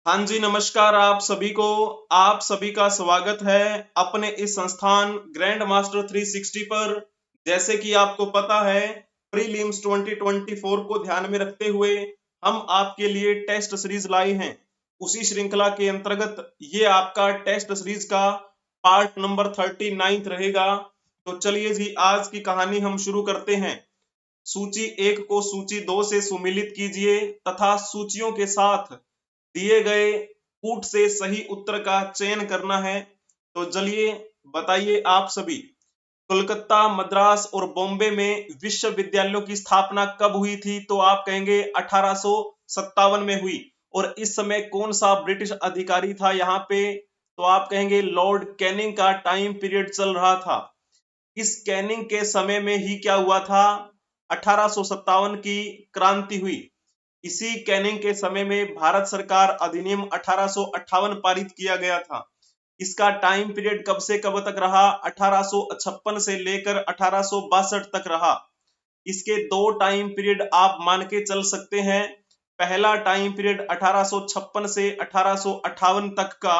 हाँ जी, नमस्कार आप सभी को। आप सभी का स्वागत है अपने इस संस्थान ग्रैंड मास्टर 360 पर। जैसे कि आपको पता है, प्रीलिम्स 2024 को ध्यान में रखते हुए हम आपके लिए टेस्ट सीरीज लाए हैं। उसी श्रृंखला के अंतर्गत ये आपका टेस्ट सीरीज का पार्ट नंबर 39 रहेगा। तो चलिए जी, आज की कहानी हम शुरू करते हैं। सूची 1 को सूची 2 से सुमिलित कीजिए तथा सूचियों के साथ दिए गए कूट से सही उत्तर का चयन करना है। तो चलिए बताइए आप सभी, कोलकाता, मद्रास और बॉम्बे में विश्वविद्यालयों की स्थापना कब हुई थी? तो आप कहेंगे 1857 में हुई। और इस समय कौन सा ब्रिटिश अधिकारी था यहाँ पे? तो आप कहेंगे लॉर्ड कैनिंग का टाइम पीरियड चल रहा था। इस कैनिंग के समय में ही क्या हुआ था? 1857 की क्रांति हुई। इसी कैनिंग के समय में भारत सरकार अधिनियम 1858 पारित किया गया था। इसका टाइम पीरियड कब से कब तक रहा? 1856 से लेकर 1862 तक रहा। इसके दो टाइम पीरियड आप मान के चल सकते हैं। पहला टाइम पीरियड 1856 से 1858 तक का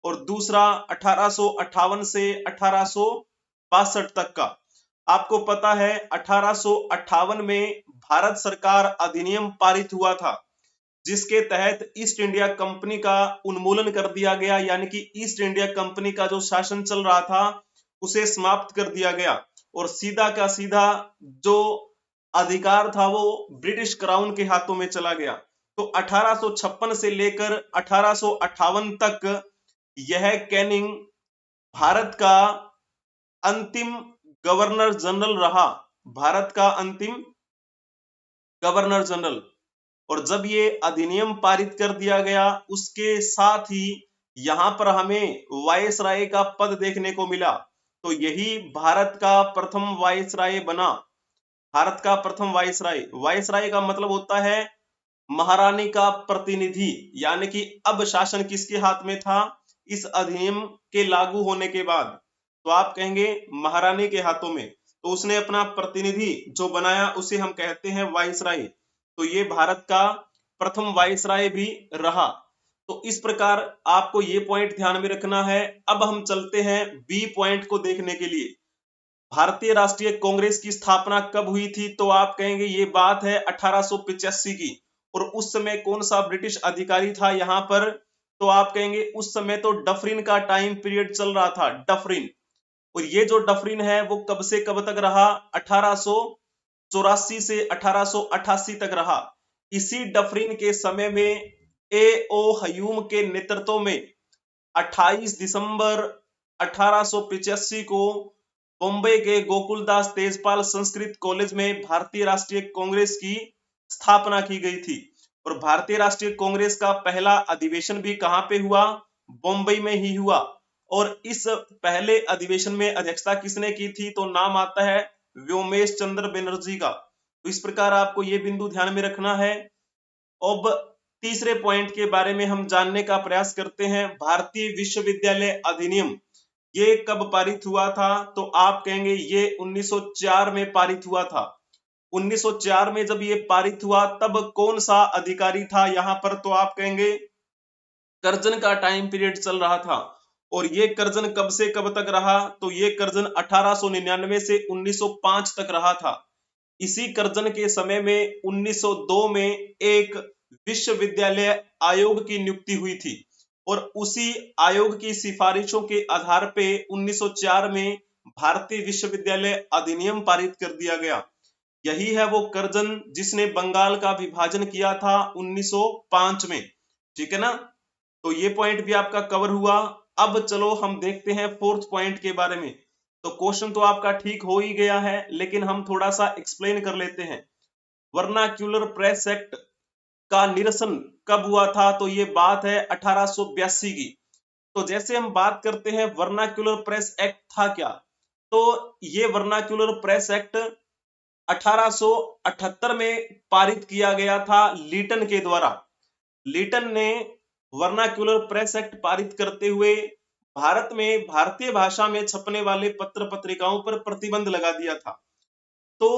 और दूसरा 1858 से 1862 तक का। आपको पता है 1858 में भारत सरकार अधिनियम पारित हुआ था, जिसके तहत ईस्ट इंडिया कंपनी का उन्मूलन कर दिया गया, यानी कि ईस्ट इंडिया कंपनी का जो शासन चल रहा था उसे समाप्त कर दिया गया और सीधा का सीधा जो अधिकार था वो ब्रिटिश क्राउन के हाथों में चला गया। तो 1856 से लेकर 1858 तक यह कैनिंग भारत का अंतिम गवर्नर जनरल रहा। भारत का अंतिम गवर्नर जनरल। और जब ये अधिनियम पारित कर दिया गया, उसके साथ ही यहां पर हमें वायसराय का पद देखने को मिला। तो यही भारत का प्रथम वायसराय बना। भारत का प्रथम वायसराय। वायसराय का मतलब होता है महारानी का प्रतिनिधि, यानी कि अब शासन किसके हाथ में था इस अधिनियम के लागू होने के बाद? तो आप कहेंगे महारानी के हाथों में। तो उसने अपना प्रतिनिधि जो बनाया उसे हम कहते हैं वायसराय। तो ये भारत का प्रथम वायसराय भी रहा। तो इस प्रकार आपको ये पॉइंट ध्यान में रखना है। अब हम चलते हैं बी पॉइंट को देखने के लिए। भारतीय राष्ट्रीय कांग्रेस की स्थापना कब हुई थी? तो आप कहेंगे ये बात है 1885 की। और उस समय कौन सा ब्रिटिश अधिकारी था यहाँ पर? तो आप कहेंगे उस समय तो डफरिन का टाइम पीरियड चल रहा था, डफरिन। और ये जो डफरिन है वो कब से कब तक रहा? 1884 से 1888 तक रहा। इसी डफरिन के समय में ए ओ हयूम के नेतृत्व में 28 दिसंबर 1885 को बॉम्बे के गोकुलदास तेजपाल संस्कृत कॉलेज में भारतीय राष्ट्रीय कांग्रेस की स्थापना की गई थी। और भारतीय राष्ट्रीय कांग्रेस का पहला अधिवेशन भी कहां पे हुआ? बॉम्बे में ही हुआ। और इस पहले अधिवेशन में अध्यक्षता किसने की थी? तो नाम आता है व्योमेश चंद्र बनर्जी का। तो इस प्रकार आपको ये बिंदु ध्यान में रखना है। अब तीसरे पॉइंट के बारे में हम जानने का प्रयास करते हैं। भारतीय विश्वविद्यालय अधिनियम ये कब पारित हुआ था? तो आप कहेंगे ये 1904 में पारित हुआ था। 1904 में जब ये पारित हुआ तब कौन सा अधिकारी था यहाँ पर? तो आप कहेंगे कर्जन का टाइम पीरियड चल रहा था। और ये कर्जन कब से कब तक रहा? तो ये कर्जन 1899 से 1905 तक रहा था। इसी कर्जन के समय में 1902 में एक विश्वविद्यालय आयोग की नियुक्ति हुई थी। और उसी आयोग की सिफारिशों के आधार पे 1904 में भारतीय विश्वविद्यालय अधिनियम पारित कर दिया गया। यही है वो कर्जन जिसने बंगाल का विभाजन किया था 1905 में। ठीक है ना? तो ये पॉइंट भी आपका कवर हुआ। अब चलो हम देखते हैं फोर्थ पॉइंट के बारे में। तो क्वेश्चन तो आपका ठीक हो ही गया है, लेकिन हम थोड़ा सा एक्सप्लेन कर लेते हैं। वर्नाक्यूलर प्रेस एक्ट का निरसन कब हुआ था? तो ये बात है 1882 की। तो जैसे हम बात करते हैं वर्नाक्यूलर प्रेस एक्ट था क्या, तो ये वर्नाक्यूलर प्रेस एक्ट 1878 में पारित किया गया था लीटन के द्वारा। लीटन ने वर्नाक्यूलर प्रेस एक्ट पारित करते हुए भारत में भारतीय भाषा में छपने वाले पत्र पत्रिकाओं पर प्रतिबंध लगा दिया था। तो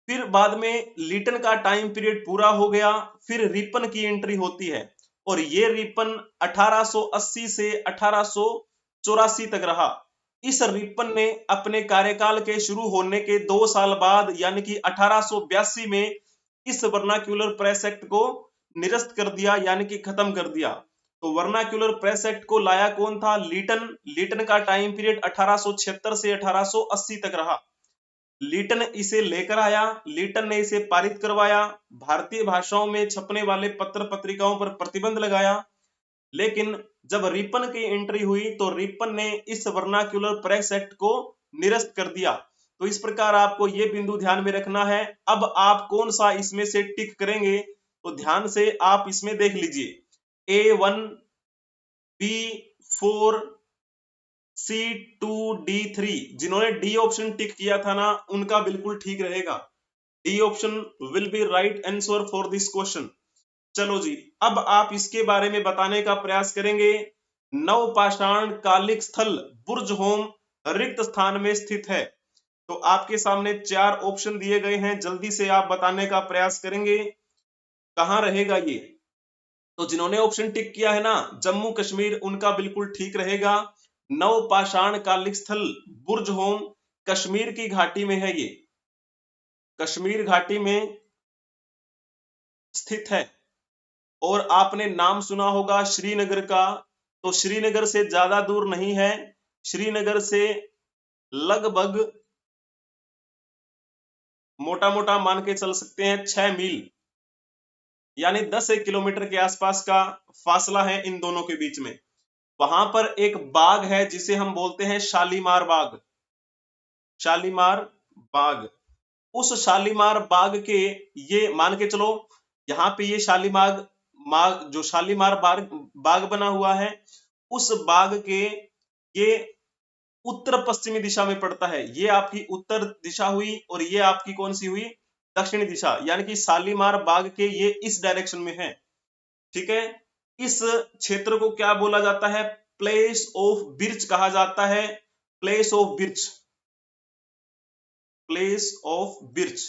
फिर बाद में लीटन का टाइम पीरियड पूरा हो गया, फिर रिपन की एंट्री होती है। और ये रिपन 1880 से 1884 तक रहा। इस रिपन ने अपने कार्यकाल के शुरू होने के 2 साल बाद यानी कि 1882 में इस वर्नाक्यूलर प्रेस एक्ट को निरस्त कर दिया यानी कि खत्म कर दिया। तो वर्नाक्यूलर प्रेस एक्ट को लाया कौन था? लीटन। लीटन का टाइम पीरियड 1876 से 1880 तक रहा। लीटन इसे लेकर आया, लीटन ने इसे पारित करवाया, भारतीय भाषाओं में छपने वाले पत्र पत्रिकाओं पर प्रतिबंध लगाया। लेकिन जब रिपन की एंट्री हुई तो रिपन ने इस वर्नाक्यूलर प्रेस एक्ट को निरस्त कर दिया। तो इस प्रकार आपको ये बिंदु ध्यान में रखना है। अब आप कौन सा इसमें से टिक करेंगे तो ध्यान से आप इसमें देख लीजिए। A1, B4, C2, D3, जिन्होंने डी ऑप्शन टिक किया था ना उनका बिल्कुल ठीक रहेगा। D option will be right answer for this question. चलो जी, अब आप इसके बारे में बताने का प्रयास करेंगे। नवपाषाण कालिक स्थल बुर्जहोम रिक्त स्थान में स्थित है। तो आपके सामने 4 ऑप्शन दिए गए हैं, जल्दी से आप बताने का प्रयास करेंगे कहां रहेगा ये। तो जिन्होंने ऑप्शन टिक किया है ना जम्मू कश्मीर, उनका बिल्कुल ठीक रहेगा। नवपाषाण कालिक स्थल बुर्जहोम कश्मीर की घाटी में है, ये कश्मीर घाटी में स्थित है। और आपने नाम सुना होगा श्रीनगर का, तो श्रीनगर से ज्यादा दूर नहीं है, श्रीनगर से लगभग मोटा मोटा मान के चल सकते हैं 6 मील यानी 10 किलोमीटर के आसपास का फासला है इन दोनों के बीच में। वहां पर एक बाग है जिसे हम बोलते हैं शालीमार बाग। शालीमार बाग, उस शालीमार बाग के ये मान के चलो यहाँ पे ये शालीमार जो शालीमार बाग बना हुआ है, उस बाग के ये उत्तर पश्चिमी दिशा में पड़ता है। ये आपकी उत्तर दिशा हुई और ये आपकी कौन सी हुई? दक्षिणी दिशा, यानी कि शालीमार बाग के ये इस डायरेक्शन में है। ठीक है, इस क्षेत्र को क्या बोला जाता है? प्लेस ऑफ बिर्च कहा जाता है। Place of birch, place of birch.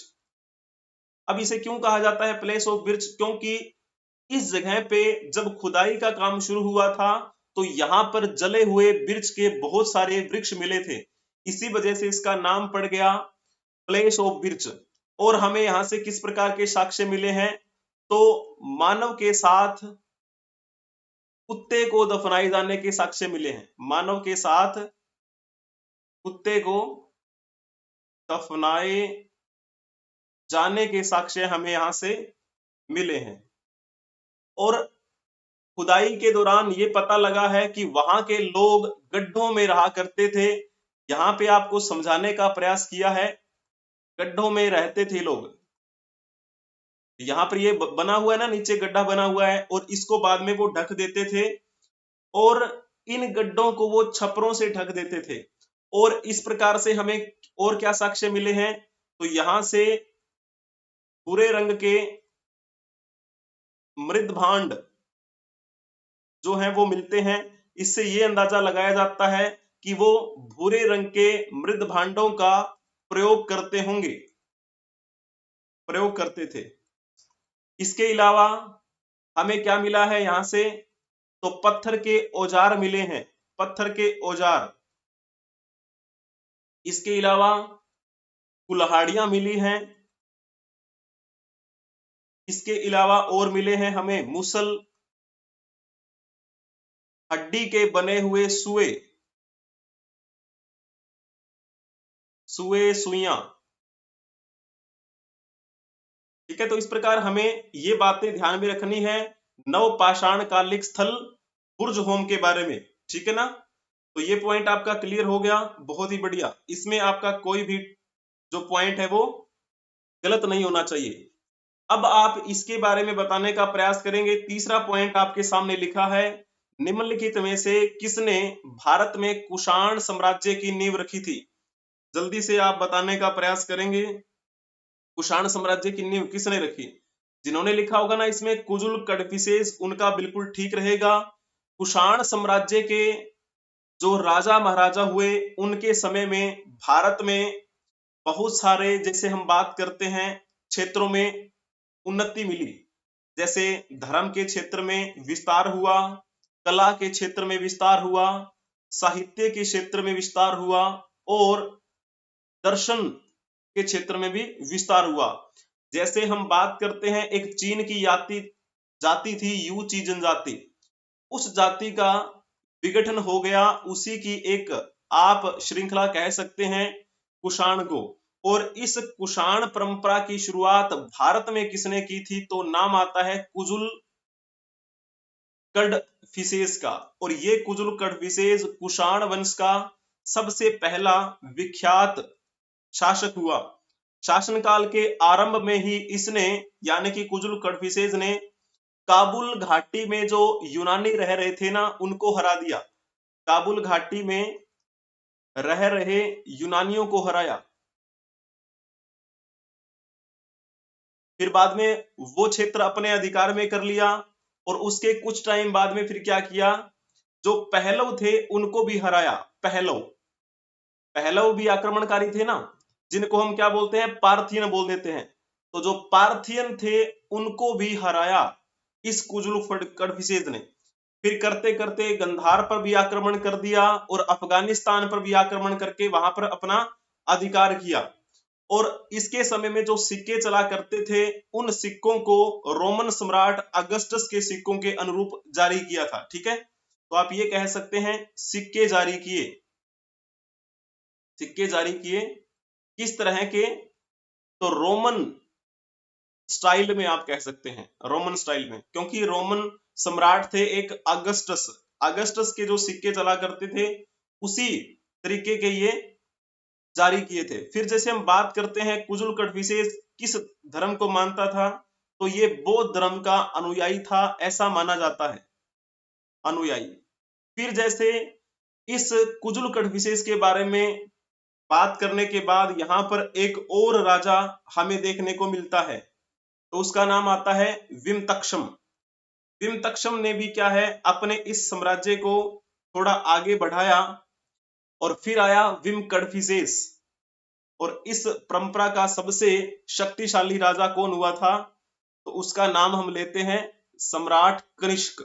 अब इसे क्यों कहा जाता है प्लेस ऑफ बिर्च? क्योंकि इस जगह पे जब खुदाई का काम शुरू हुआ था तो यहाँ पर जले हुए बिर्च के बहुत सारे वृक्ष मिले थे, इसी वजह से इसका नाम पड़ गया प्लेस ऑफ बिर्च। और हमें यहाँ से किस प्रकार के साक्ष्य मिले हैं? तो मानव के साथ कुत्ते को दफनाए जाने के साक्ष्य मिले हैं। मानव के साथ कुत्ते को दफनाए जाने के साक्ष्य हमें यहां से मिले हैं। और खुदाई के दौरान ये पता लगा है कि वहां के लोग गड्ढों में रहा करते थे। यहाँ पे आपको समझाने का प्रयास किया है, गड्ढों में रहते थे लोग। यहाँ पर ये बना हुआ है ना, नीचे गड्ढा बना हुआ है और इसको बाद में वो ढक देते थे और इन गड्ढों को वो छपरों से ढक देते थे। और इस प्रकार से हमें और क्या साक्ष्य मिले हैं? तो यहां से भूरे रंग के मृद भांड जो है वो मिलते हैं। इससे ये अंदाजा लगाया जाता है कि वो भूरे रंग के मृद भांडों का प्रयोग करते होंगे, प्रयोग करते थे। इसके अलावा हमें क्या मिला है यहां से? तो पत्थर के औजार मिले हैं, पत्थर के औजार। इसके अलावा कुल्हाड़ियां मिली हैं। इसके अलावा और मिले हैं हमें मुसल, हड्डी के बने हुए सुए, सुइयां। ठीक है, तो इस प्रकार हमें ये बातें ध्यान में रखनी है नवपाषाण कालिक स्थल बुर्जहोम के बारे में। ठीक है ना, तो ये पॉइंट आपका क्लियर हो गया, बहुत ही बढ़िया। इसमें आपका कोई भी जो पॉइंट है वो गलत नहीं होना चाहिए। अब आप इसके बारे में बताने का प्रयास करेंगे। तीसरा पॉइंट आपके सामने लिखा है, निम्नलिखित में से किसने भारत में कुषाण साम्राज्य की नींव रखी थी? जल्दी से आप बताने का प्रयास करेंगे कुषाण साम्राज्य की नींव किसने रखी? जिन्होंने लिखा होगा ना इसमें कुजुल कड़फिसेस, उनका बिल्कुल ठीक रहेगा। कुषाण साम्राज्य के जो राजा महाराजा हुए उनके समय में भारत में बहुत सारे, जैसे हम बात करते हैं, क्षेत्रों में उन्नति मिली। जैसे धर्म के क्षेत्र में विस्तार हुआ, कला के क्षेत्र में विस्तार हुआ, साहित्य के क्षेत्र में विस्तार हुआ और दर्शन के क्षेत्र में भी विस्तार हुआ। जैसे हम बात करते हैं, एक चीन की जाति थी यू ची जनजाति, उस जाति का विघटन हो गया, उसी की एक आप श्रृंखला कह सकते हैं कुषाण को। और इस कुषाण परंपरा की शुरुआत भारत में किसने की थी, तो नाम आता है कुजुल कडफिसेस का। और ये कुजुल कडफिसेस कुषाण वंश का सबसे पहला विख्यात शासक हुआ। शासनकाल के आरंभ में ही इसने यानी कि कुजुल कडफिसेस ने काबुल घाटी में जो यूनानी रह रहे थे ना, उनको हरा दिया। काबुल घाटी में रह रहे यूनानियों को हराया। फिर बाद में वो क्षेत्र अपने अधिकार में कर लिया और उसके कुछ टाइम बाद में फिर क्या किया, जो पहलव थे उनको भी हराया। पहलव भी आक्रमणकारी थे ना, जिनको हम क्या बोलते हैं, पार्थियन बोल देते हैं। तो जो पार्थियन थे उनको भी हराया इस कुजुल कडफिसेस ने। फिर करते करते गंधार पर भी आक्रमण कर दिया और अफगानिस्तान पर भी आक्रमण करके वहां पर अपना अधिकार किया। और इसके समय में जो सिक्के चला करते थे, उन सिक्कों को रोमन सम्राट अगस्टस के सिक्कों के अनुरूप जारी किया था। ठीक है, तो आप ये कह सकते हैं सिक्के जारी किए। सिक्के जारी किए किस तरह के, तो रोमन स्टाइल में आप कह सकते हैं, रोमन स्टाइल में, क्योंकि रोमन सम्राट थे एक अगस्टस के जो सिक्के चला करते थे उसी तरीके के ये जारी किए थे। फिर जैसे हम बात करते हैं कुजुल कडफिसेस किस धर्म को मानता था, तो ये बौद्ध धर्म का अनुयायी था, ऐसा माना जाता है, अनुयायी। फिर जैसे इस कुजुल कडफिसेस के बारे में बात करने के बाद यहाँ पर एक और राजा हमें देखने को मिलता है, तो उसका नाम आता है विमतक्षम। विमतक्षम ने भी क्या है, अपने इस साम्राज्य को थोड़ा आगे बढ़ाया और फिर आया विम कडफिसेस। और इस परंपरा का सबसे शक्तिशाली राजा कौन हुआ था, तो उसका नाम हम लेते हैं सम्राट कनिष्क।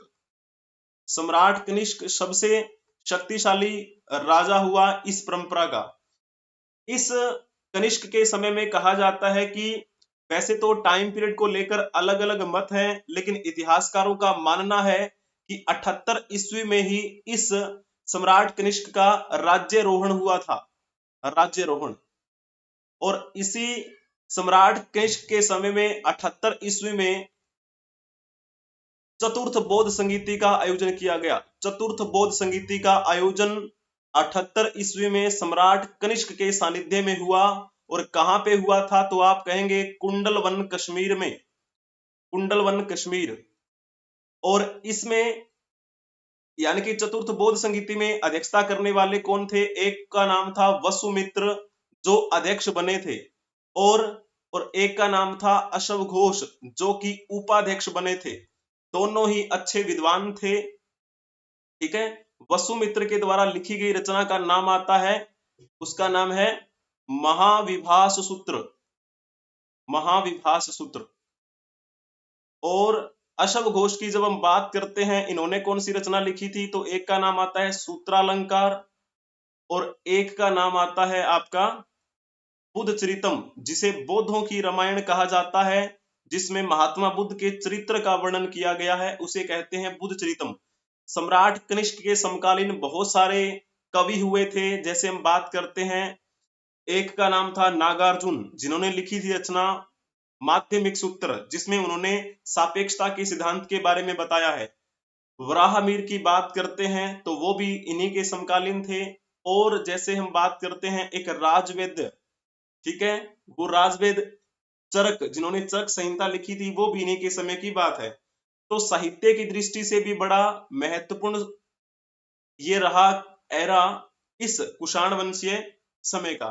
सम्राट कनिष्क सबसे शक्तिशाली राजा हुआ इस परंपरा का। इस कनिष्क के समय में कहा जाता है कि वैसे तो टाइम पीरियड को लेकर अलग अलग मत हैं, लेकिन इतिहासकारों का मानना है कि 78 ईस्वी में ही इस सम्राट कनिष्क का राज्यारोहण हुआ था, राज्यारोहण। और इसी सम्राट कनिष्क के समय में 78 ईस्वी में चतुर्थ बौद्ध संगीति का आयोजन किया गया। चतुर्थ बौद्ध संगीति का आयोजन 78 ईस्वी में सम्राट कनिष्क के सानिध्य में हुआ। और कहां पे हुआ था, तो आप कहेंगे कुंडलवन कश्मीर में, कुंडलवन कश्मीर। और इसमें यानी कि चतुर्थ बौद्ध संगीति में अध्यक्षता करने वाले कौन थे, एक का नाम था वसुमित्र जो अध्यक्ष बने थे, और एक का नाम था अशव घोष जो कि उपाध्यक्ष बने थे। दोनों ही अच्छे विद्वान थे। ठीक है, वसुमित्र के द्वारा लिखी गई रचना का नाम आता है, उसका नाम है महाविभास सूत्र, महाविभास सूत्र। और अशव घोष की जब हम बात करते हैं, इन्होंने कौन सी रचना लिखी थी, तो एक का नाम आता है सूत्रालंकार और एक का नाम आता है आपका बुद्ध चरितम, जिसे बौद्धों की रामायण कहा जाता है, जिसमें महात्मा बुद्ध के चरित्र का वर्णन किया गया है, उसे कहते हैं बुद्ध चरितम। सम्राट कनिष्क के समकालीन बहुत सारे कवि हुए थे। जैसे हम बात करते हैं, एक का नाम था नागार्जुन, जिन्होंने लिखी थी रचना माध्यमिक सूत्र, जिसमें उन्होंने सापेक्षता के सिद्धांत के बारे में बताया है। वराहमिर की बात करते हैं तो वो भी इन्हीं के समकालीन थे। और जैसे हम बात करते हैं एक राजवेद, ठीक है, वो राजवेद चरक, जिन्होंने चरक संहिता लिखी थी, वो भी इन्हीं के समय की बात है। तो साहित्य की दृष्टि से भी बड़ा महत्वपूर्ण ये रहा एरा इस कुषाण वंशीय समय का।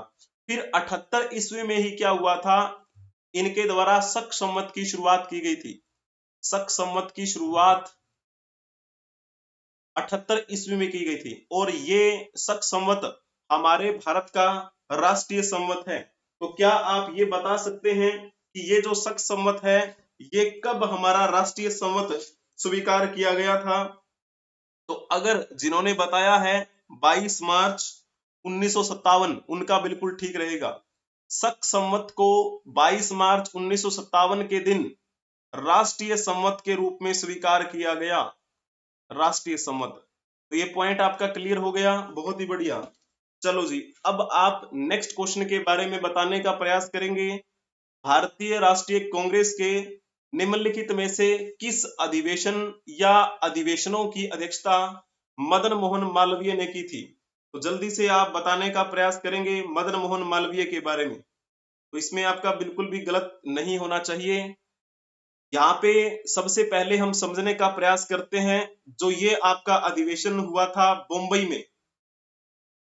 फिर 78 ईस्वी में ही क्या हुआ था, इनके द्वारा शक संवत की शुरुआत की गई थी। शक संवत की शुरुआत 78 ईस्वी में की गई थी। और ये शक संवत हमारे भारत का राष्ट्रीय संवत है। तो क्या आप ये बता सकते हैं कि ये जो शक संवत है, ये कब हमारा राष्ट्रीय संवत स्वीकार किया गया था? तो अगर जिन्होंने बताया है 22 मार्च 1957, उनका बिल्कुल ठीक रहेगा। शक संवत को 22 मार्च 1957 के दिन राष्ट्रीय संवत के रूप में स्वीकार किया गया, राष्ट्रीय संवत। तो ये पॉइंट आपका क्लियर हो गया, बहुत ही बढ़िया। चलो जी, अब आप नेक्स्ट क्वेश्चन के बारे में बताने का प्रयास करेंगे। भारतीय राष्ट्रीय कांग्रेस के निम्नलिखित में से किस अधिवेशन या अधिवेशनों की अध्यक्षता मदन मोहन मालवीय ने की थी? तो जल्दी से आप बताने का प्रयास करेंगे मदन मोहन मालवीय के बारे में। तो इसमें आपका बिल्कुल भी गलत नहीं होना चाहिए। यहाँ पे सबसे पहले हम समझने का प्रयास करते हैं, जो ये आपका अधिवेशन हुआ था मुंबई में,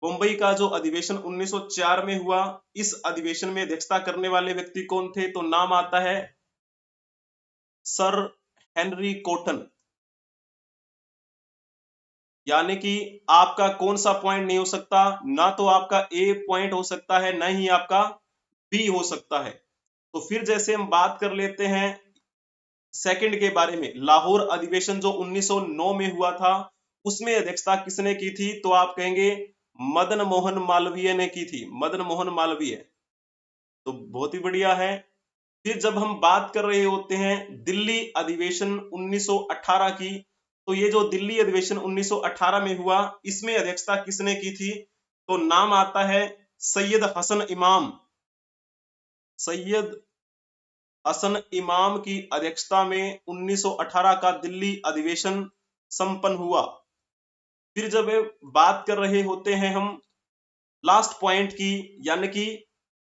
मुंबई का जो अधिवेशन 1904 में हुआ, इस अधिवेशन में अध्यक्षता करने वाले व्यक्ति कौन थे? तो नाम आता है सर हेनरी कॉटन। यानी कि आपका कौन सा पॉइंट नहीं हो सकता? ना तो आपका ए पॉइंट हो सकता है, ना ही आपका बी हो सकता है। तो फिर जैसे हम बात कर लेते हैं सेकंड के बारे में, लाहौर अधिवेशन जो 1909 में हुआ था, उसमें अध्यक्षता किसने की थी? तो आप कहेंगे मदन मोहन मालवीय ने की थी, मदन मोहन मालवीय। तो बहुत ही बढ़िया है। फिर जब हम बात कर रहे होते हैं दिल्ली अधिवेशन 1918 की, तो ये जो दिल्ली अधिवेशन 1918 में हुआ, इसमें अध्यक्षता किसने की थी? तो नाम आता है सैयद हसन इमाम। सैयद हसन इमाम की अध्यक्षता में 1918 का दिल्ली अधिवेशन संपन्न हुआ। फिर जब बात कर रहे होते हैं हम लास्ट पॉइंट की, यानी कि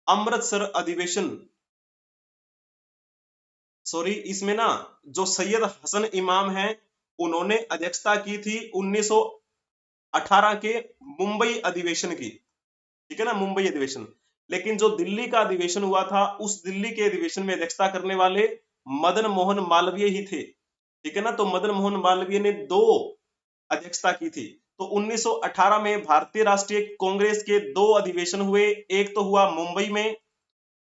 अमृतसर अधिवेशन, सॉरी, इसमें ना जो सैयद हसन इमाम है, उन्होंने अध्यक्षता की थी 1918 के मुंबई अधिवेशन की, ठीक है ना, मुंबई अधिवेशन। लेकिन जो दिल्ली का अधिवेशन हुआ था, उस दिल्ली के अधिवेशन में अध्यक्षता करने वाले मदन मोहन मालवीय ही थे, ठीक है ना। तो मदन मोहन मालवीय ने 2 अध्यक्षता की थी। तो 1918 में भारतीय राष्ट्रीय कांग्रेस के 2 अधिवेशन हुए, एक तो हुआ मुंबई में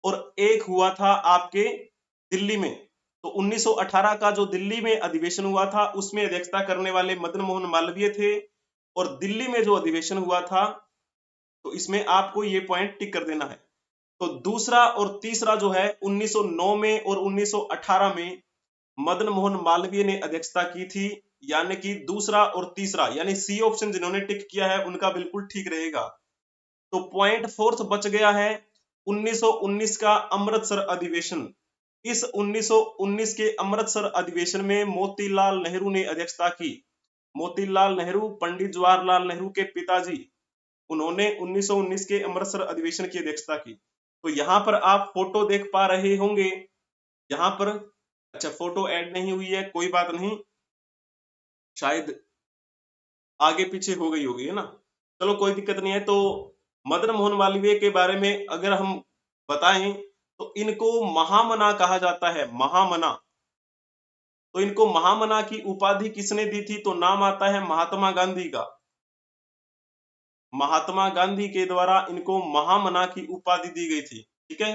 और एक हुआ था आपके दिल्ली में। तो 1918 का जो दिल्ली में अधिवेशन हुआ था, उसमें अध्यक्षता करने वाले मदन मोहन मालवीय थे, और दिल्ली में जो अधिवेशन हुआ था, तो इसमें आपको ये पॉइंट टिक कर देना है। तो दूसरा और तीसरा जो है 1909 में और 1918 में मदन मोहन मालवीय ने अध्यक्षता की थी, यानी कि दूसरा और तीसरा, यानी सी ऑप्शन जिन्होंने टिक किया है उनका बिल्कुल ठीक रहेगा। तो पॉइंट फोर्थ बच गया है 1919 का अमृतसर अधिवेशन। इस 1919 के अमृतसर अधिवेशन में मोतीलाल नेहरू ने अध्यक्षता की। मोतीलाल नेहरू पंडित जवाहरलाल नेहरू के पिताजी, उन्होंने 1919 के अमृतसर अधिवेशन की अध्यक्षता की। तो यहाँ पर आप फोटो देख पा रहे होंगे, यहाँ पर, अच्छा फोटो ऐड नहीं हुई है, कोई बात नहीं, शायद आगे पीछे हो गई होगी, है ना। चलो कोई दिक्कत नहीं है। तो मदन मोहन मालवीय के बारे में अगर हम बताएं, तो इनको महामना कहा जाता है, महामना। तो इनको महामना की उपाधि किसने दी थी? तो नाम आता है महात्मा गांधी का। महात्मा गांधी के द्वारा इनको महामना की उपाधि दी गई थी, ठीक है।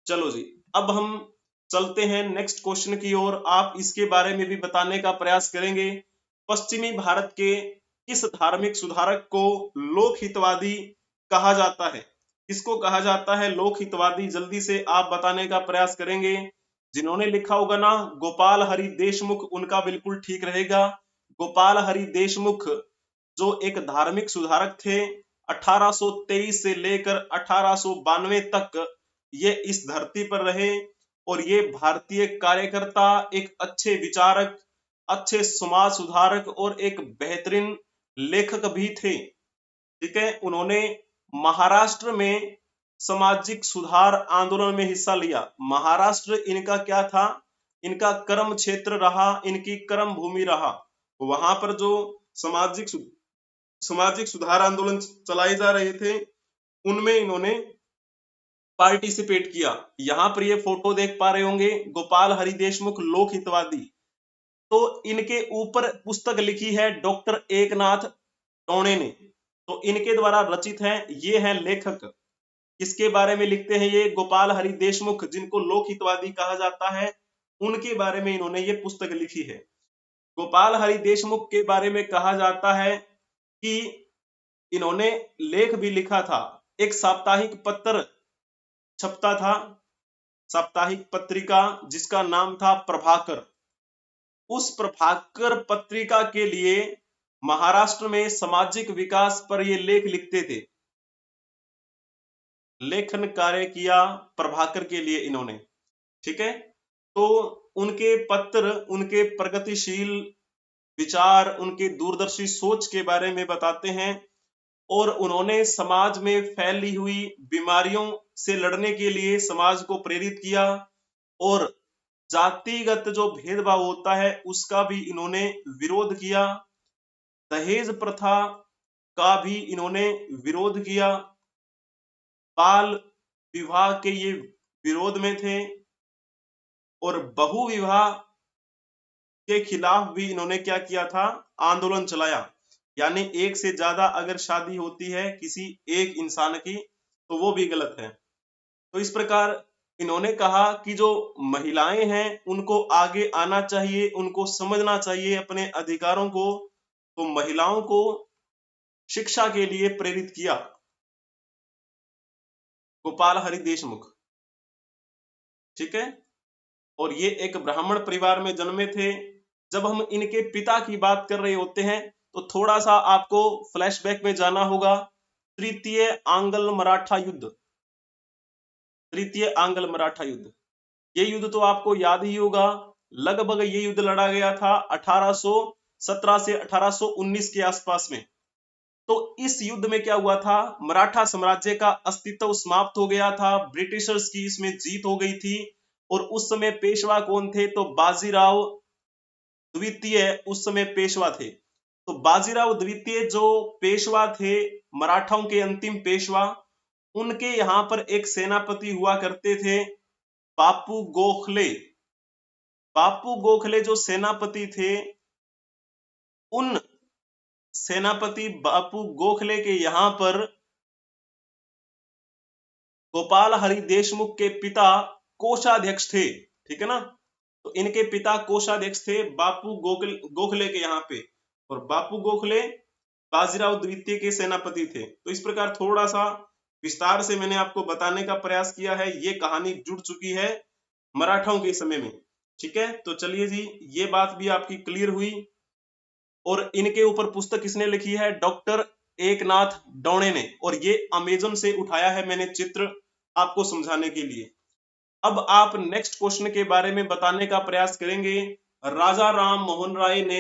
चलो जी, अब हम चलते हैं नेक्स्ट क्वेश्चन की ओर। आप इसके बारे में भी बताने का प्रयास करेंगे। पश्चिमी भारत के किस धार्मिक सुधारक को लोकहितवादी कहा जाता है? किसको कहा जाता है लोकहितवादी? जल्दी से आप बताने का प्रयास करेंगे। जिन्होंने लिखा होगा ना गोपाल हरि देशमुख, उनका बिल्कुल ठीक रहेगा। गोपाल हरि देशमुख जो एक धार्मिक सुधारक थे, 1823 से लेकर 1892 तक ये इस धरती पर रहे, और ये भारतीय कार्यकर्ता, एक अच्छे विचारक, अच्छे समाज सुधारक और एक बेहतरीन लेखक भी थे, ठीक है। उन्होंने महाराष्ट्र में सामाजिक सुधार आंदोलन में हिस्सा लिया। महाराष्ट्र इनका क्या था? इनका कर्म क्षेत्र रहा, इनकी कर्म भूमि रहा। वहां पर जो सामाजिक सुधार आंदोलन चलाए जा रहे थे, उनमें इन्होंने पार्टिसिपेट किया। यहाँ पर ये फोटो देख पा रहे होंगे, गोपाल हरि देशमुख लोकहितवादी। तो इनके ऊपर पुस्तक लिखी है डॉक्टर एकनाथ टोणे ने, तो इनके द्वारा रचित है। ये है लेखक, किसके बारे में लिखते हैं ये? गोपाल हरि देशमुख, जिनको लोकहितवादी कहा जाता है। उनके बारे में इन्होंने ये पुस्तक लिखी है। गोपाल हरि देशमुख के बारे में कहा जाता है कि इन्होंने लेख भी लिखा था। एक साप्ताहिक पत्र छपता था, साप्ताहिक पत्रिका, जिसका नाम था प्रभाकर। उस प्रभाकर पत्रिका के लिए महाराष्ट्र में सामाजिक विकास पर ये लेख लिखते थे। लेखन कार्य किया प्रभाकर के लिए इन्होंने, ठीक है। तो उनके पत्र, उनके प्रगतिशील विचार, उनके दूरदर्शी सोच के बारे में बताते हैं और उन्होंने समाज में फैली हुई बीमारियों से लड़ने के लिए समाज को प्रेरित किया और जातिगत जो भेदभाव होता है उसका भी इन्होंने विरोध किया। दहेज प्रथा का भी इन्होंने विरोध किया। बाल विवाह के ये विरोध में थे और बहु विवाह के खिलाफ भी इन्होंने क्या किया था, आंदोलन चलाया। यानी एक से ज्यादा अगर शादी होती है किसी एक इंसान की तो वो भी गलत है। तो इस प्रकार इन्होंने कहा कि जो महिलाएं हैं उनको आगे आना चाहिए, उनको समझना चाहिए अपने अधिकारों को। तो महिलाओं को शिक्षा के लिए प्रेरित किया गोपाल हरि देशमुख, ठीक है। और ये एक ब्राह्मण परिवार में जन्मे थे। जब हम इनके पिता की बात कर रहे होते हैं तो थोड़ा सा आपको फ्लैशबैक में जाना होगा। तृतीय आंग्ल मराठा युद्ध, तृतीय आंग्ल मराठा युद्ध, ये युद्ध तो आपको याद ही होगा। लगभग ये युद्ध लड़ा गया था 1817 से 1819 के आसपास में। तो इस युद्ध में क्या हुआ था, मराठा साम्राज्य का अस्तित्व समाप्त हो गया था, ब्रिटिशर्स की इसमें जीत हो गई थी। और उस समय पेशवा कौन थे, तो बाजीराव द्वितीय उस समय पेशवा थे। तो बाजीराव द्वितीय जो पेशवा थे, मराठाओं के अंतिम पेशवा, उनके यहाँ पर एक सेनापति हुआ करते थे बापू गोखले। बापू गोखले जो सेनापति थे, उन सेनापति बापू गोखले के यहाँ पर गोपाल हरि देशमुख के पिता कोषाध्यक्ष थे, ठीक है ना। तो इनके पिता कोषाध्यक्ष थे बापू गोखले के यहाँ पे, और बापू गोखले बाजीराव द्वितीय के सेनापति थे। तो इस प्रकार थोड़ा सा विस्तार से मैंने आपको बताने का प्रयास किया है। ये कहानी जुड़ चुकी है मराठाओं के समय में, ठीक है। तो चलिए जी, ये बात भी आपकी क्लियर हुई। और इनके ऊपर पुस्तक किसने लिखी है, डॉक्टर एकनाथ डोणे ने, और ये अमेजन से उठाया है मैंने चित्र आपको समझाने के लिए। अब आप नेक्स्ट क्वेश्चन के बारे में बताने का प्रयास करेंगे। राजा राम मोहन राय ने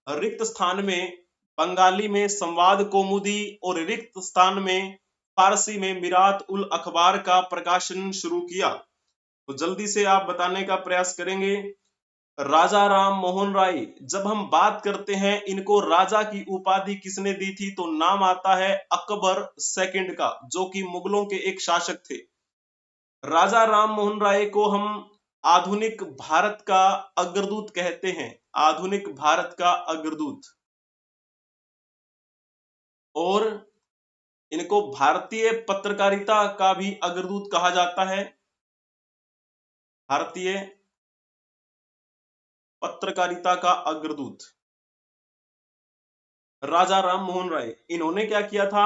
रिक्त स्थान में बंगाली में संवाद कौमुदी और रिक्त स्थान में फारसी में मिरात उल अखबार का प्रकाशन शुरू किया। तो जल्दी से आप बताने का प्रयास करेंगे। राजा राम मोहन राय, जब हम बात करते हैं इनको राजा की उपाधि किसने दी थी, तो नाम आता है अकबर सेकंड का, जो कि मुगलों के एक शासक थे। राजा राम मोहन राय को हम आधुनिक भारत का अग्रदूत कहते हैं, आधुनिक भारत का अग्रदूत। और इनको भारतीय पत्रकारिता का भी अग्रदूत कहा जाता है, भारतीय पत्रकारिता का अग्रदूत राजा राम मोहन राय। इन्होंने क्या किया था,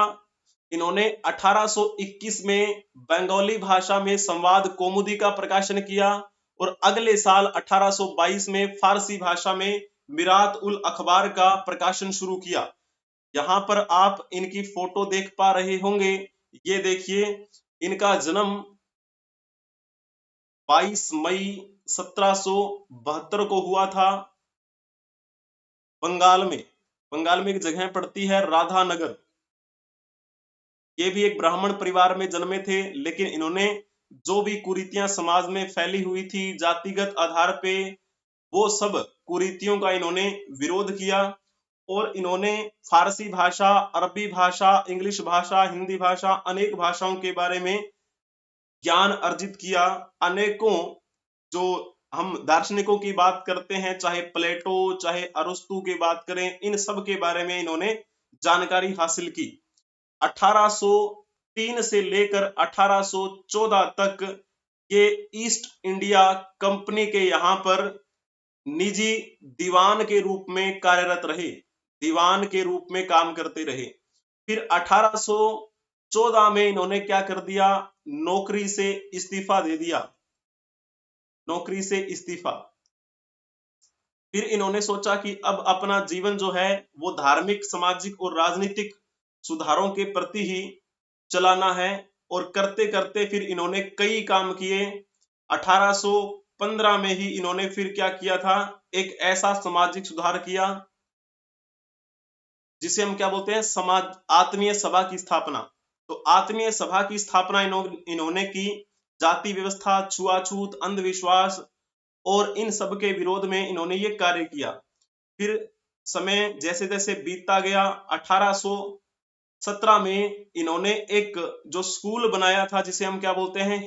इन्होंने 1821 में बंगाली भाषा में संवाद कौमुदी का प्रकाशन किया और अगले साल 1822 में फारसी भाषा में मिरात उल अखबार का प्रकाशन शुरू किया। यहाँ पर आप इनकी फोटो देख पा रहे होंगे। ये देखिए, इनका जन्म 22 मई 1772 को हुआ था बंगाल में। बंगाल में एक जगह पड़ती है राधानगर। ये भी एक ब्राह्मण परिवार में जन्मे थे, लेकिन इन्होंने जो भी कुरीतियां समाज में फैली हुई थी जातिगत आधार पे, वो सब कुरीतियों का इन्होंने विरोध किया। और इन्होंने फारसी भाषा, अरबी भाषा, इंग्लिश भाषा, हिंदी भाषा, अनेक भाषाओं के बारे में ज्ञान अर्जित किया। अनेकों जो हम दार्शनिकों की बात करते हैं, चाहे प्लेटो चाहे अरस्तु की बात करें, इन सब के बारे में इन्होंने जानकारी हासिल की। 1803 से लेकर 1814 तक ये ईस्ट इंडिया कंपनी के यहाँ पर निजी दीवान के रूप में कार्यरत रहे, दीवान के रूप में काम करते रहे। फिर 1814 में इन्होंने क्या कर दिया, नौकरी से इस्तीफा दे दिया, नौकरी से इस्तीफा। फिर इन्होंने सोचा कि अब अपना जीवन जो है वो धार्मिक, सामाजिक और राजनीतिक सुधारों के प्रति ही चलाना है, और करते करते फिर इन्होंने कई काम किए। 1815 में ही इन्होंने फिर क्या किया था, एक ऐसा सामाजिक सुधार किया जिसे हम क्या बोलते हैं, समाज आत्मीय सभा की स्थापना। तो आत्मीय सभा की स्थापना इन्होंने की। जाति व्यवस्था, छुआछूत, अंधविश्वास और इन सब के विरोध में इन्होंने ये कार्य किया। फिर समय जैसे जैसे बीतता गया, 1817 में इन्होंने एक जो स्कूल बनाया था जिसे हम क्या बोलते हैं,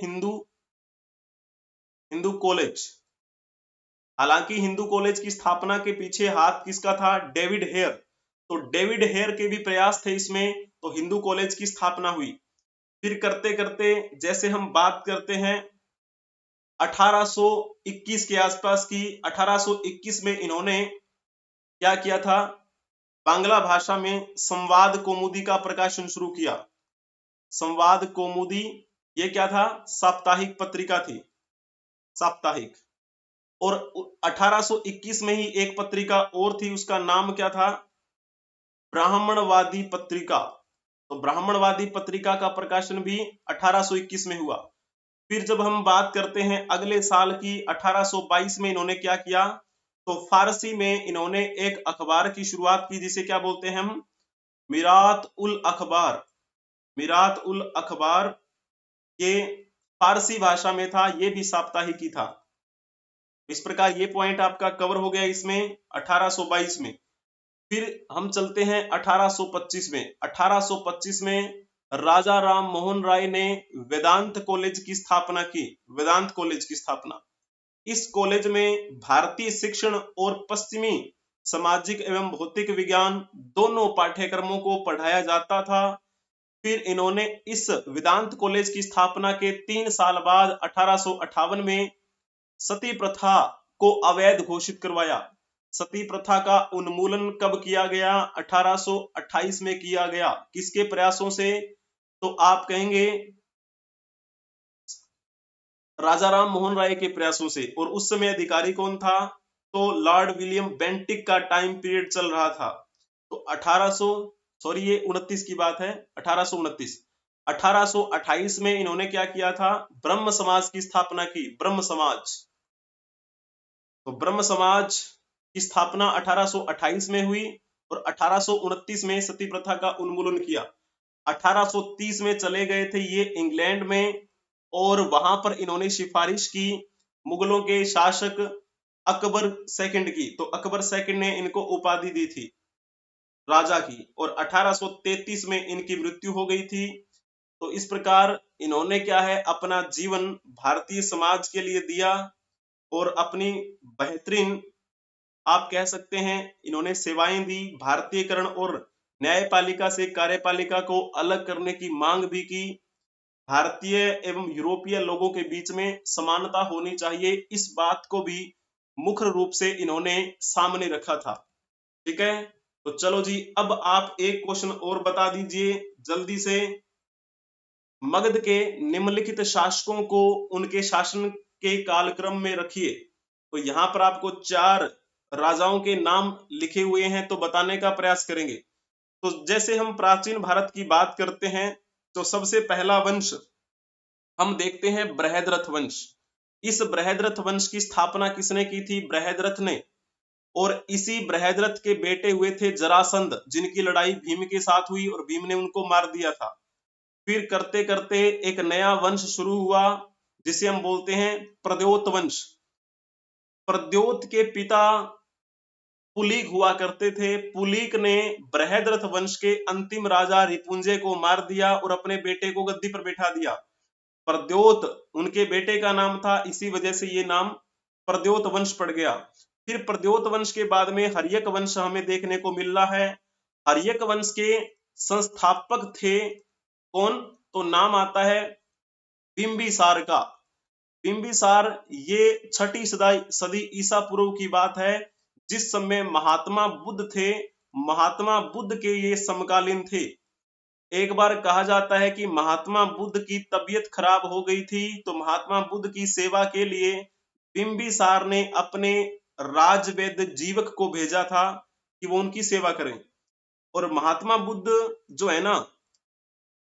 हिंदू कॉलेज। हालांकि हिंदू कॉलेज की स्थापना के पीछे हाथ किसका था, डेविड हेयर। तो डेविड हेयर के भी प्रयास थे इसमें, तो हिंदू कॉलेज की स्थापना हुई। फिर करते करते जैसे हम बात करते हैं 1821 के आसपास की, 1821 में इन्होंने क्या किया था, बांग्ला भाषा में संवाद कौमुदी का प्रकाशन शुरू किया। संवाद कौमुदी ये क्या था, साप्ताहिक पत्रिका थी, साप्ताहिक। और 1821 में ही एक पत्रिका और थी, उसका नाम क्या था, ब्राह्मणवादी पत्रिका। तो ब्राह्मणवादी पत्रिका का प्रकाशन भी 1821 में हुआ। फिर जब हम बात करते हैं अगले साल की, 1822 में इन्होंने क्या किया, तो फारसी में इन्होंने एक अखबार की शुरुआत की जिसे क्या बोलते हैं हम, मिरात उल अखबार। मिरात उल अखबार ये फारसी भाषा में था, ये भी साप्ताहिक ही था। इस प्रकार ये पॉइंट आपका कवर हो गया इसमें 1822 में। फिर हम चलते हैं 1825 में। 1825 में राजा राम मोहन राय ने वेदांत कॉलेज की स्थापना की, वेदांत कॉलेज की स्थापना। इस कॉलेज में भारतीय शिक्षण और पश्चिमी सामाजिक एवं भौतिक विज्ञान दोनों पाठ्यक्रमों को पढ़ाया जाता था। फिर इन्होंने इस वेदांत कॉलेज की स्थापना के 3 साल बाद 1858 में सती प्रथा को अवैध घोषित करवाया। सती प्रथा का उन्मूलन कब किया गया, 1828 में किया गया। किसके प्रयासों से, तो आप कहेंगे राजा राम मोहन राय के प्रयासों से। और उस समय अधिकारी कौन था, तो लॉर्ड विलियम बेंटिक का टाइम पीरियड चल रहा था। तो 1829 की बात है, 1829। 1828 में इन्होंने क्या किया था, ब्रह्म समाज की स्थापना की, ब्रह्म समाज। तो ब्रह्म समाज की स्थापना 1828 में हुई और 1829 में सती प्रथा का उन्मूलन किया। 1830 में चले गए थे ये इंग्लैंड में, और वहां पर इन्होंने सिफारिश की मुगलों के शासक अकबर सेकंड की। तो अकबर सेकंड ने इनको उपाधि दी थी राजा की, और 1833 में इनकी मृत्यु हो गई थी। तो इस प्रकार इन्होंने क्या है, अपना जीवन भारतीय समाज के लिए दिया और अपनी बेहतरीन, आप कह सकते हैं, इन्होंने सेवाएं दी। भारतीयकरण और न्यायपालिका से कार्यपालिका को अलग करने की मांग भी की। भारतीय एवं यूरोपीय लोगों के बीच में समानता होनी चाहिए, इस बात को भी मुख्य रूप से इन्होंने सामने रखा था। ठीक है, तो चलो जी, अब आप एक क्वेश्चन और बता दीजिए जल्दी से। मगध के निम्नलिखित शासकों को उनके शासन के कालक्रम में रखिए। तो यहाँ पर आपको 4 राजाओं के नाम लिखे हुए हैं, तो बताने का प्रयास करेंगे। तो जैसे हम प्राचीन भारत की बात करते हैं, तो सबसे पहला वंश हम देखते हैं बृहद्रथ वंश। इस बृहद्रथ वंश की स्थापना किसने की थी, बृहद्रथ ने। और इसी बृहद्रथ के बेटे हुए थे जरासंध, जिनकी लड़ाई भीम के साथ हुई और भीम ने उनको मार दिया था। फिर करते करते एक नया वंश शुरू हुआ जिसे हम बोलते हैं प्रद्योत वंश। प्रद्योत के पिता पुलीक हुआ करते थे। पुलीक ने बृहद्रथ वंश के अंतिम राजा रिपुंजय को मार दिया और अपने बेटे को गद्दी पर बैठा दिया। प्रद्योत उनके बेटे का नाम था, इसी वजह से ये नाम प्रद्योत वंश पड़ गया। फिर प्रद्योत वंश के बाद में हर्यक वंश हमें देखने को मिल रहा है। हर्यक वंश के संस्थापक थे कौन, तो नाम आता है बिंबिसार का। बिंबिसार ये 6ठी सदी ईसा पूर्व की बात है, जिस समय महात्मा बुद्ध थे। महात्मा बुद्ध के ये समकालीन थे। एक बार कहा जाता है कि महात्मा बुद्ध की तबीयत खराब हो गई थी, तो महात्मा बुद्ध की सेवा के लिए बिंबिसार ने अपने राजवैद्य जीवक को भेजा था कि वो उनकी सेवा करें। और महात्मा बुद्ध जो है ना,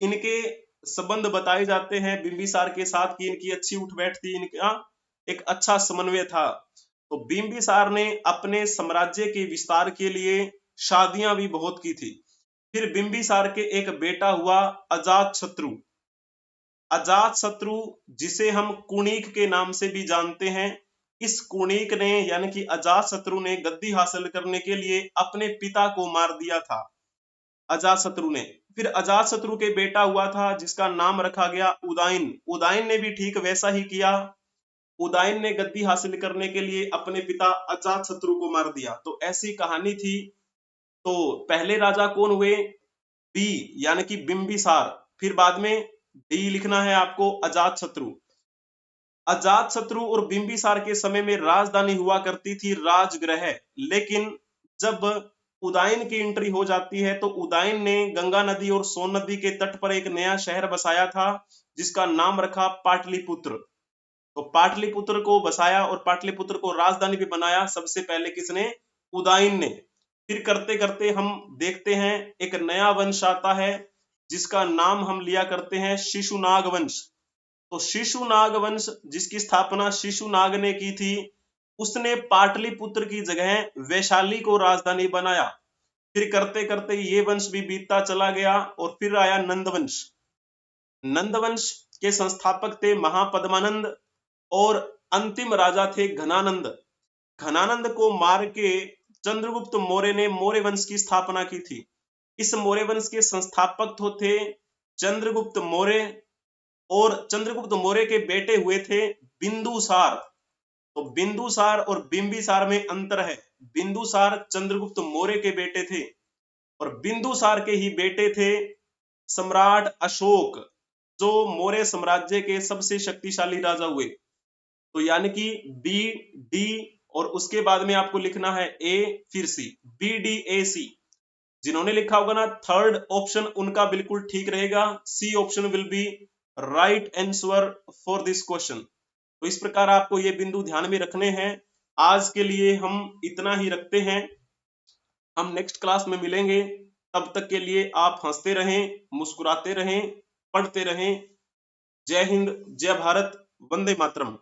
इनके संबंध बताए जाते हैं बिंबिसार के साथ कि इनकी अच्छी उठ बैठ थी, इनका एक अच्छा समन्वय था। तो बिंबिसार ने अपने साम्राज्य के विस्तार के लिए शादियां भी बहुत की थी। फिर बिंबिसार के एक बेटा हुआ अजातशत्रु। अजातशत्रु जिसे हम कुणिक के नाम से भी जानते हैं, इस कुणिक ने यानी कि अजातशत्रु ने गद्दी हासिल करने के लिए अपने पिता को मार दिया था, अजातशत्रु ने। फिर अजातशत्रु के बेटा हुआ था जिसका नाम रखा गया उदयन। उदयन ने भी ठीक वैसा ही किया। उदयन ने गद्दी हासिल करने के लिए अपने पिता अजातशत्रु को मार दिया। तो ऐसी कहानी थी। तो पहले राजा कौन हुए? बी यानी कि बिंबिसार। फिर बाद में डी लिखना है आपको, अजातशत्रु। अजातशत्रु और बिंबिसार के समय में राजधानी हुआ करती थी राजगृह। लेकिन जब उदयन की एंट्री हो जाती है तो उदयन ने गंगा नदी और सोन नदी के तट पर एक नया शहर बसाया था जिसका नाम रखा पाटलिपुत्र। तो पाटलिपुत्र को बसाया और पाटलिपुत्र को राजधानी भी बनाया सबसे पहले किसने? उदयन ने। फिर करते करते हम देखते हैं एक नया वंश आता है जिसका नाम हम लिया करते हैं शिशुनाग वंश। तो शिशुनाग वंश जिसकी स्थापना शिशुनाग ने की थी, उसने पाटलिपुत्र की जगह वैशाली को राजधानी बनाया। फिर करते करते ये वंश भी बीतता चला गया और फिर आया नंदवंश। नंदवंश के संस्थापक थे महापद्मानंद और अंतिम राजा थे घनानंद। घनानंद को मार के चंद्रगुप्त मौर्य ने मौर्य वंश की स्थापना की थी। इस मौर्य वंश के संस्थापक तो थे चंद्रगुप्त मौर्य, और चंद्रगुप्त मौर्य के बेटे हुए थे बिंदुसार। तो बिंदुसार और बिंबिसार में अंतर है। बिंदुसार चंद्रगुप्त मौर्य के बेटे थे और बिंदुसार के ही बेटे थे सम्राट अशोक, जो मौर्य साम्राज्य के सबसे शक्तिशाली राजा हुए। तो यानी कि बी डी और उसके बाद में आपको लिखना है ए फिर सी, बी डी ए सी। जिन्होंने लिखा होगा ना थर्ड ऑप्शन उनका बिल्कुल ठीक रहेगा। C option will be right answer for this question. तो इस प्रकार आपको ये बिंदु ध्यान में रखने हैं। आज के लिए हम इतना ही रखते हैं, हम नेक्स्ट क्लास में मिलेंगे। तब तक के लिए आप हंसते रहें, मुस्कुराते रहें, पढ़ते रहें। जय हिंद, जय भारत, वंदे मातरम।